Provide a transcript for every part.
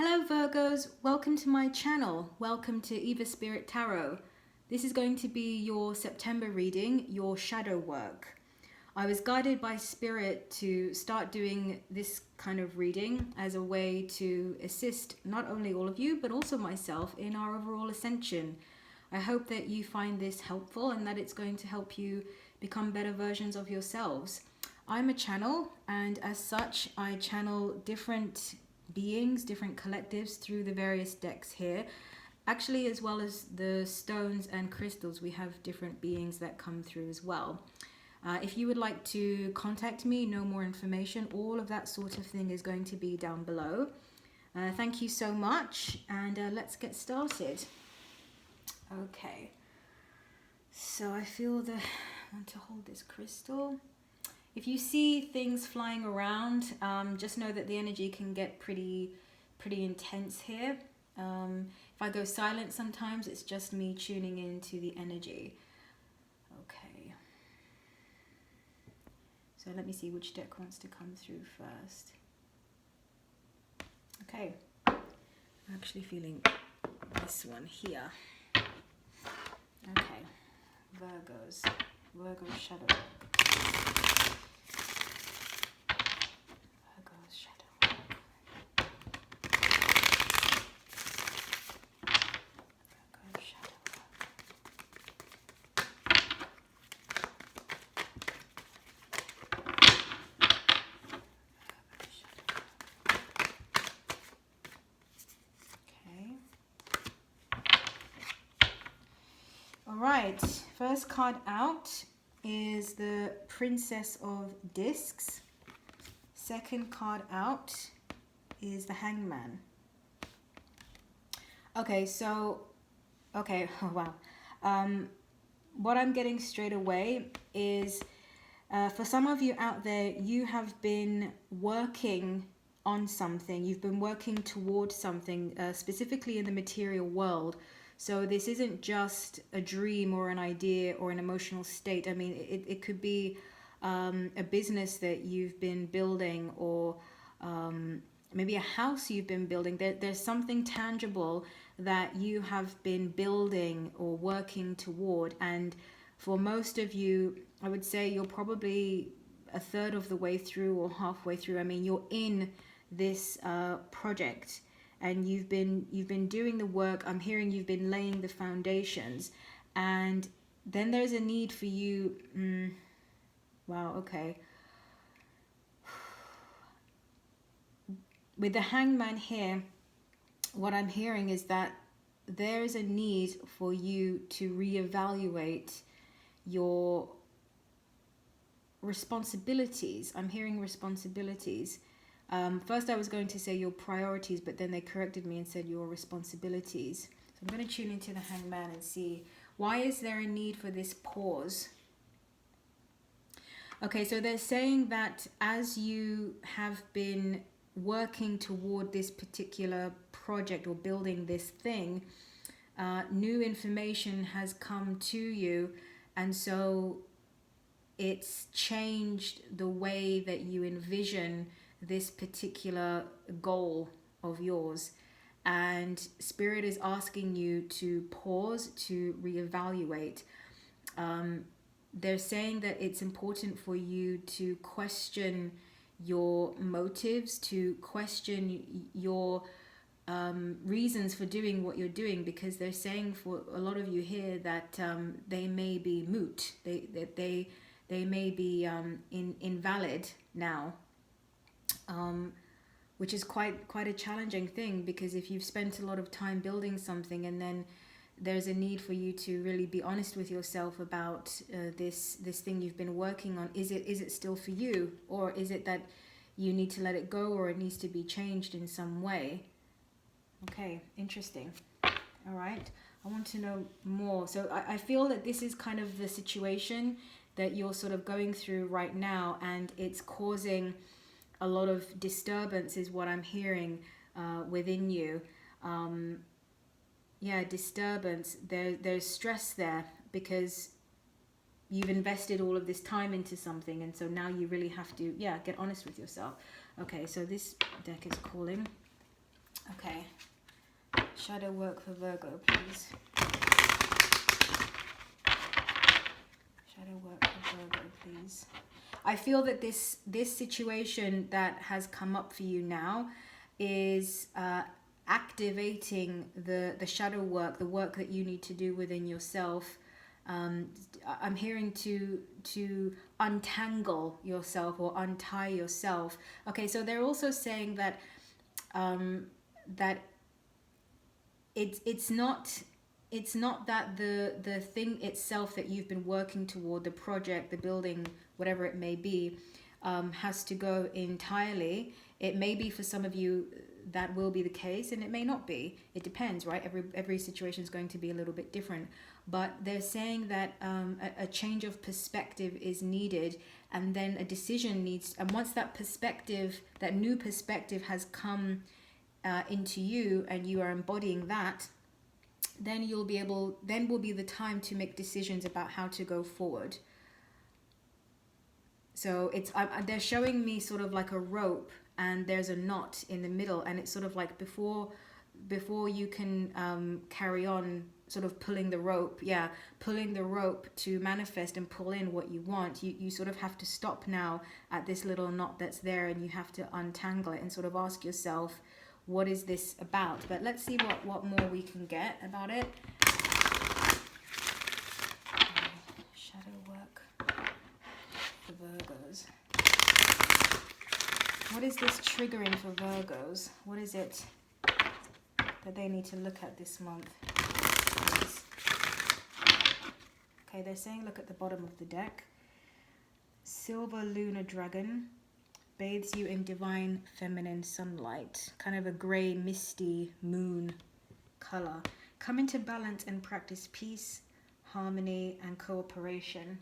Hello Virgos, welcome to my channel. Welcome to Eva Spirit Tarot. This is going to be your September reading, your shadow work. I was guided by Spirit to start doing this kind of reading as a way to assist not only all of you but also myself in our overall ascension. I hope that you find this helpful and that it's going to help you become better versions of yourselves. I'm a channel, and as such I channel different beings, different collectives through the various decks here. Actually, as well as the stones and crystals, we have different beings that come through as well. If you would like to contact me, know more information, all of that sort of thing is going to be down below. Thank you so much, and let's get started. Okay, so I feel I want to hold this crystal. If you see things flying around, just know that the energy can get pretty intense here. If I go silent sometimes, it's just me tuning into the energy. Okay. So let me see which deck wants to come through first. Okay. I'm actually feeling this one here. Okay. Virgos. Virgo shadow. Alright, first card out is the Princess of Discs. Second card out is the Hangman. Okay, so, oh wow. What I'm getting straight away is, for some of you out there, you have been working on something. You've been working towards something, specifically in the material world. So this isn't just a dream or an idea or an emotional state. I mean, it could be a business that you've been building, or maybe a house you've been building. There's something tangible that you have been building or working toward. And for most of you, I would say you're probably a third of the way through or halfway through. I mean, you're in this project. And you've been doing the work. I'm hearing you've been laying the foundations, and then there's a need for you. Wow. Okay. With the Hangman here, what I'm hearing is that there is a need for you to reevaluate your responsibilities. I'm hearing responsibilities. First I was going to say your priorities, but then they corrected me and said your responsibilities. So I'm going to tune into the Hangman and see, why is there a need for this pause? Okay, so they're saying that as you have been working toward this particular project or building this thing, new information has come to you, and so it's changed the way that you envision this particular goal of yours. And Spirit is asking you to pause, to reevaluate. They're saying that it's important for you to question your motives, to question your reasons for doing what you're doing, because they're saying for a lot of you here that they may be moot. They may be invalid now. Which is quite a challenging thing, because if you've spent a lot of time building something and then there's a need for you to really be honest with yourself about this thing you've been working on, is it still for you, or is it that you need to let it go, or it needs to be changed in some way? Okay, interesting. All right, I want to know more. So I feel that this is kind of the situation that you're sort of going through right now, and it's causing a lot of disturbance is what I'm hearing within you. Yeah, disturbance. There's stress there, because you've invested all of this time into something, and so now you really have to, get honest with yourself. Okay, so this deck is calling. Okay. Shadow work for Virgo, please. Shadow work for Virgo, please. I feel that this situation that has come up for you now is activating the shadow work, the work that you need to do within yourself. I'm hearing to untangle yourself or untie yourself. Okay, so they're also saying that that it's not that the thing itself that you've been working toward, the project, the building, whatever it may be, has to go entirely. It may be for some of you that will be the case, and it may not be. It depends, right? Every situation is going to be a little bit different. But they're saying that a change of perspective is needed, and then a decision needs. And once that perspective, that new perspective, has come into you, and you are embodying that, then you'll be able. Then will be the time to make decisions about how to go forward. So they're showing me sort of like a rope, and there's a knot in the middle, and it's sort of like before you can carry on, sort of pulling the rope to manifest and pull in what you want. You sort of have to stop now at this little knot that's there, and you have to untangle it and sort of ask yourself, what is this about? But let's see what more we can get about it. Shadow work for Virgos. What is this triggering for Virgos? What is it that they need to look at this month? Okay, they're saying look at the bottom of the deck. Silver lunar dragon bathes you in divine feminine sunlight, kind of a grey misty moon color. Come into balance and practice peace, harmony and cooperation.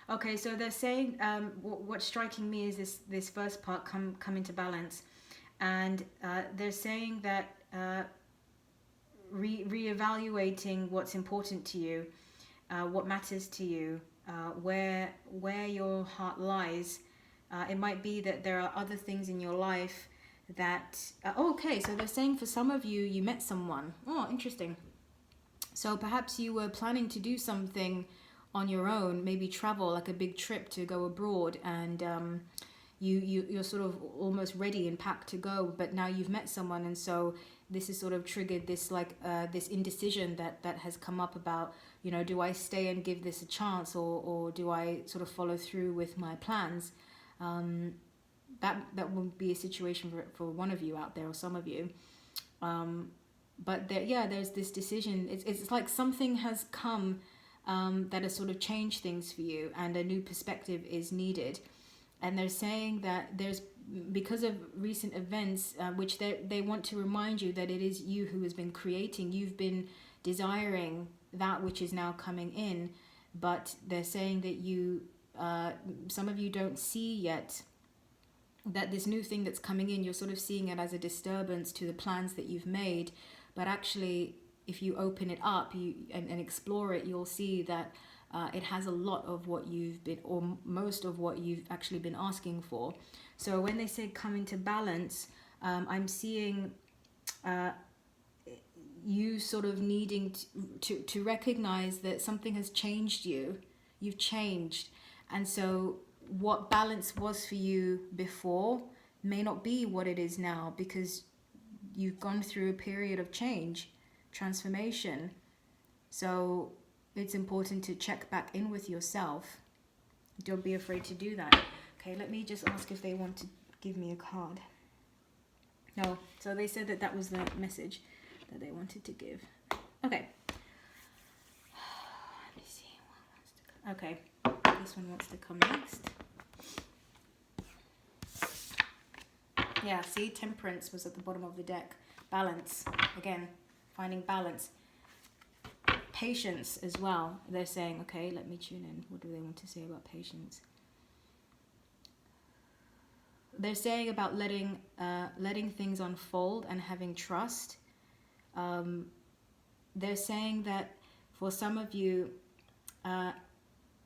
Okay, so they're saying what's striking me is this first part, come into balance, and they're saying that reevaluating what's important to you, what matters to you, where your heart lies. It might be that there are other things in your life that okay, so they're saying for some of you, you met someone. Oh, interesting. So perhaps you were planning to do something on your own, maybe travel, like a big trip to go abroad, and you're sort of almost ready and packed to go, but now you've met someone, and so this has sort of triggered this this indecision that has come up about, you know, do I stay and give this a chance, or do I sort of follow through with my plans? That will be a situation for one of you out there, or some of you. But there's this decision. It's like something has come that has sort of changed things for you, and a new perspective is needed. And they're saying that there's, because of recent events, which they want to remind you that it is you who has been creating. You've been desiring that which is now coming in, but they're saying that you, some of you don't see yet that this new thing that's coming in, you're sort of seeing it as a disturbance to the plans that you've made. But actually, if you open it up and explore it, you'll see that it has a lot of what you've been, or most of what you've actually been asking for. So when they say come into balance, I'm seeing you sort of needing to recognize that something has changed you. You've changed. And so what balance was for you before may not be what it is now, because you've gone through a period of change, transformation. So it's important to check back in with yourself. Don't be afraid to do that. Okay, let me just ask if they want to give me a card. No, so they said that was the message that they wanted to give. Okay. Let me see. Okay, this one wants to come next. Yeah, see, Temperance was at the bottom of the deck. Balance, again, finding balance. Patience as well. They're saying, okay, let me tune in. What do they want to say about patience? They're saying about letting things unfold and having trust. They're saying that for some of you,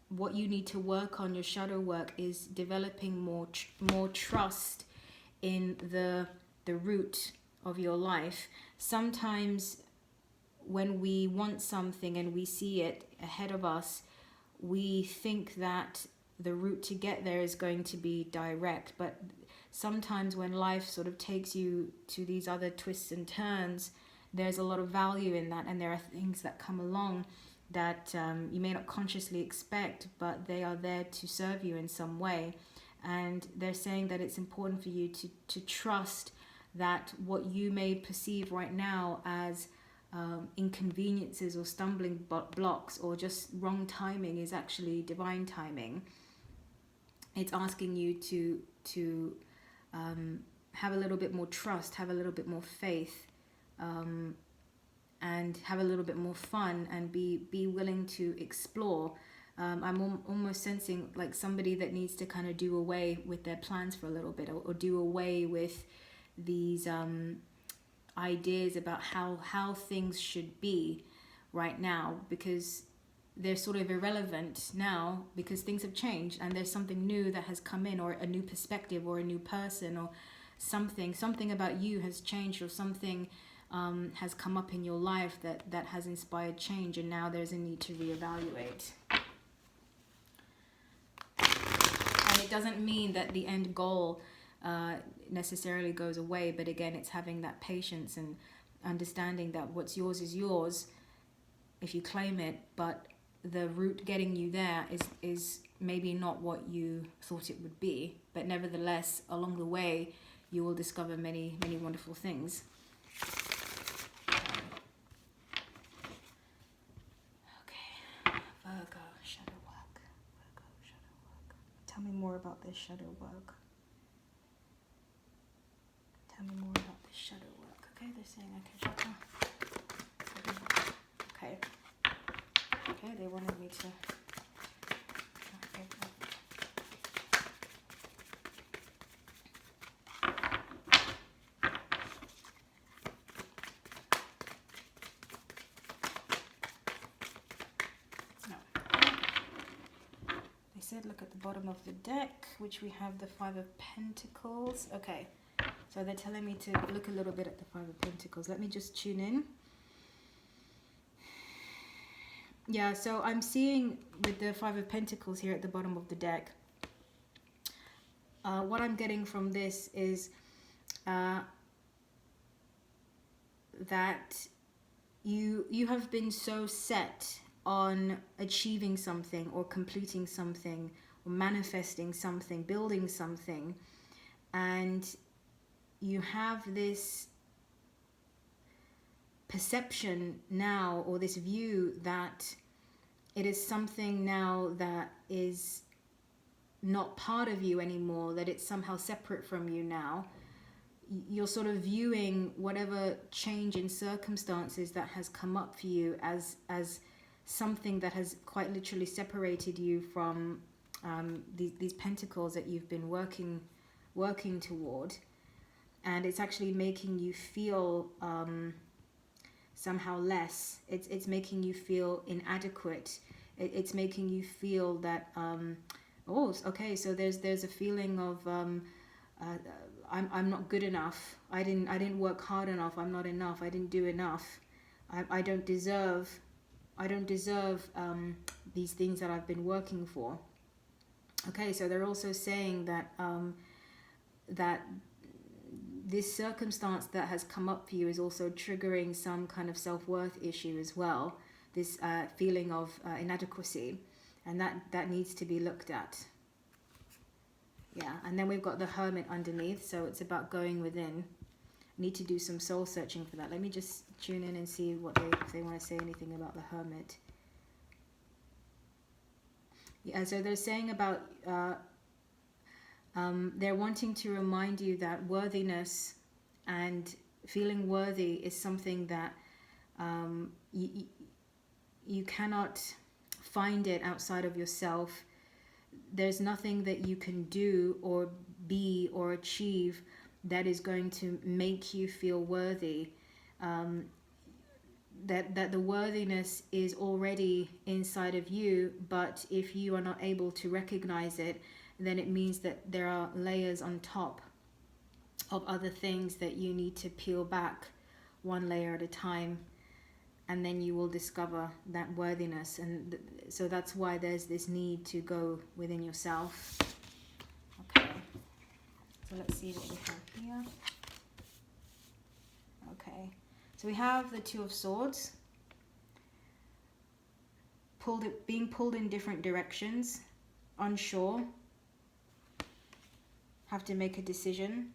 what you need to work on, your shadow work, is developing more trust in the root of your life. Sometimes when we want something and we see it ahead of us, we think that the route to get there is going to be direct. But sometimes when life sort of takes you to these other twists and turns, there's a lot of value in that, and there are things that come along that you may not consciously expect, but they are there to serve you in some way. And they're saying that it's important for you to trust that what you may perceive right now as inconveniences or stumbling blocks or just wrong timing is actually divine timing. It's asking you to have a little bit more trust, have a little bit more faith, and have a little bit more fun, and be willing to explore. I'm almost sensing like somebody that needs to kind of do away with their plans for a little bit, or do away with these ideas about how things should be right now, because they're sort of irrelevant now because things have changed and there's something new that has come in, or a new perspective, or a new person, or something about you has changed, or something has come up in your life that has inspired change, and now there's a need to reevaluate. And it doesn't mean that the end goal necessarily goes away, but again, it's having that patience and understanding that what's yours is yours if you claim it, but the route getting you there is maybe not what you thought it would be, but nevertheless, along the way, you will discover many wonderful things. Okay, Virgo, shadow work. Virgo, shadow work. Tell me more about this shadow work. Tell me more about this shadow work. Okay, they're saying I can shut up. Okay. Okay, they wanted me to. Okay. No. They said look at the bottom of the deck, which we have the Five of Pentacles. Okay. So they're telling me to look a little bit at the Five of Pentacles. Let me just tune in. Yeah, so I'm seeing with the Five of Pentacles here at the bottom of the deck, what I'm getting from this is that you have been so set on achieving something, or completing something, or manifesting something, building something, and you have this perception now, or this view that it is something now that is not part of you anymore, that it's somehow separate from you now. You're sort of viewing whatever change in circumstances that has come up for you as something that has quite literally separated you from these pentacles that you've been working toward, and it's actually making you feel somehow less. It's making you feel inadequate. It's making you feel that oh, okay, so there's a feeling of I'm not good enough. I didn't work hard enough. I'm not enough. I didn't do enough. I don't deserve these things that I've been working for. Okay, so they're also saying that that this circumstance that has come up for you is also triggering some kind of self-worth issue as well. This feeling of inadequacy, and that needs to be looked at. Yeah, and then we've got the Hermit underneath, so it's about going within. Need to do some soul searching for that. Let me just tune in and see if they want to say anything about the Hermit. Yeah, so they're saying about they're wanting to remind you that worthiness and feeling worthy is something that you cannot find it outside of yourself. There's nothing that you can do or be or achieve that is going to make you feel worthy. that the worthiness is already inside of you, but if you are not able to recognize it, then it means that there are layers on top of other things that you need to peel back one layer at a time, and then you will discover that worthiness. And so that's why there's this need to go within yourself. Okay, so let's see what we have here. Okay, so we have the Two of Swords, being pulled in different directions, unsure, have to make a decision.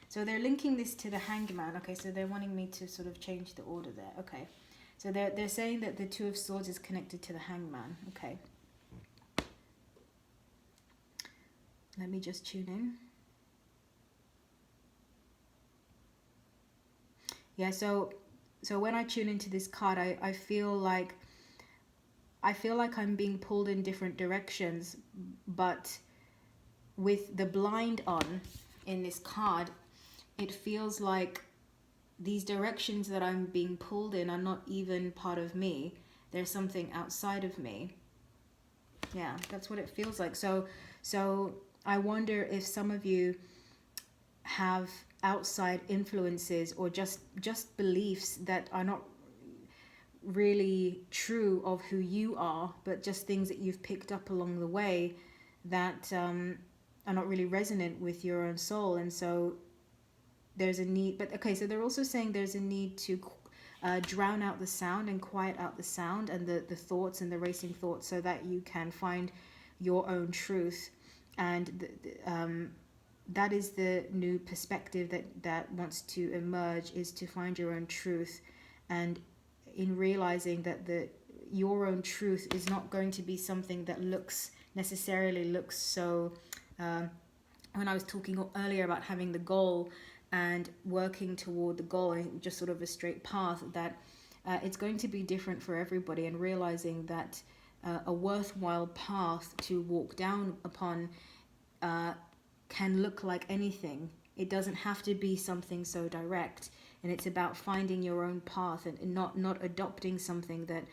So they're linking this to the Hangman. Okay, so they're wanting me to sort of change the order there. Okay, so they're saying that the Two of Swords is connected to the Hangman. Okay, let me just tune in. Yeah, so when I tune into this card, I feel like I'm being pulled in different directions, but with the blind on in this card, it feels like these directions that I'm being pulled in are not even part of me. There's something outside of me. Yeah, that's what it feels like. So I wonder if some of you have outside influences or just beliefs that are not really true of who you are, but just things that you've picked up along the way that are not really resonant with your own soul. And so there's a need, but okay, so they're also saying there's a need to drown out the sound and quiet out the sound and the thoughts and the racing thoughts, so that you can find your own truth. And that is the new perspective that wants to emerge, is to find your own truth. And in realizing that your own truth is not going to be something that necessarily looks so when I was talking earlier about having the goal and working toward the goal and just sort of a straight path, that it's going to be different for everybody, and realizing that a worthwhile path to walk down upon can look like anything. It doesn't have to be something so direct, and it's about finding your own path and not adopting something that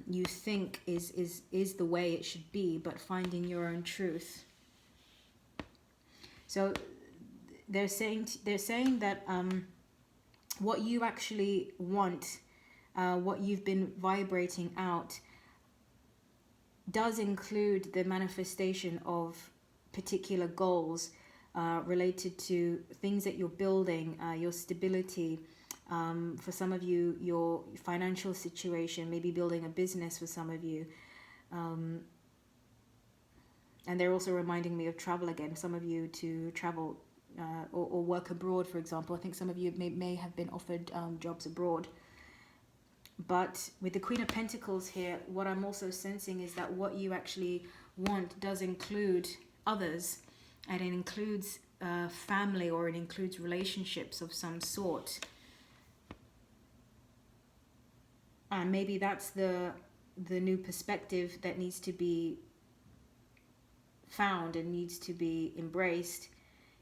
you think is the way it should be, but finding your own truth. So they're saying that what you actually want, what you've been vibrating out, does include the manifestation of particular goals related to things that you're building, your stability. For some of you, your financial situation, maybe building a business for some of you. And they're also reminding me of travel again. Some of you to travel or work abroad, for example. I think some of you may have been offered jobs abroad. But with the Queen of Pentacles here, what I'm also sensing is that what you actually want does include others, and it includes family, or it includes relationships of some sort. And maybe that's the new perspective that needs to be found and needs to be embraced,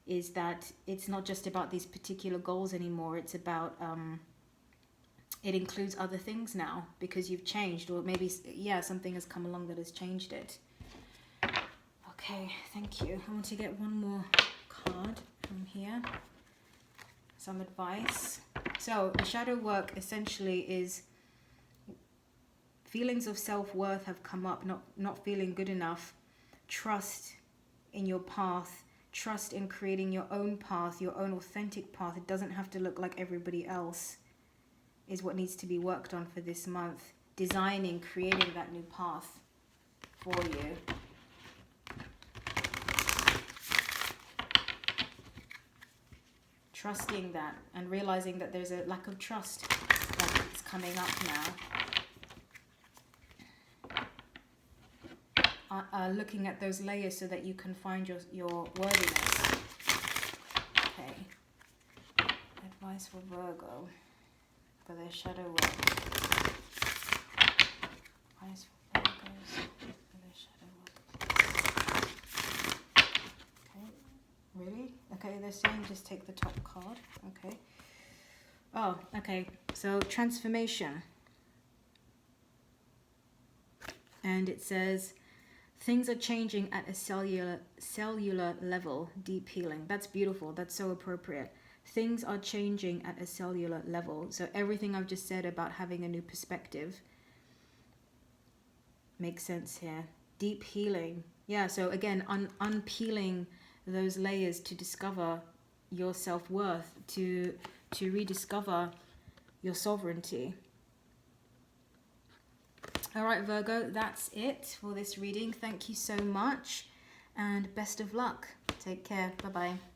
is that it's not just about these particular goals anymore. It's about it includes other things now, because you've changed, or maybe something has come along that has changed it. Okay, thank you. I want to get one more card from here, some advice. So the shadow work essentially is feelings of self-worth have come up, not feeling good enough. Trust in your path, trust in creating your own path, your own authentic path. It doesn't have to look like everybody else, is what needs to be worked on for this month. Designing, creating that new path for you. Trusting that and realizing that there's a lack of trust that's coming up now. Looking at those layers so that you can find your worthiness. Okay. Advice for Virgo for their shadow work. Advice for Virgos for their shadow work. Okay. Really? Okay, they're saying just take the top card. Okay. Oh, okay. So transformation. And it says, things are changing at a cellular level, deep healing. That's beautiful. That's so appropriate. Things are changing at a cellular level. So everything I've just said about having a new perspective makes sense here. Deep healing. Yeah, so again, unpeeling those layers to discover your self-worth, to rediscover your sovereignty. All right, Virgo, that's it for this reading. Thank you so much and best of luck. Take care. Bye-bye.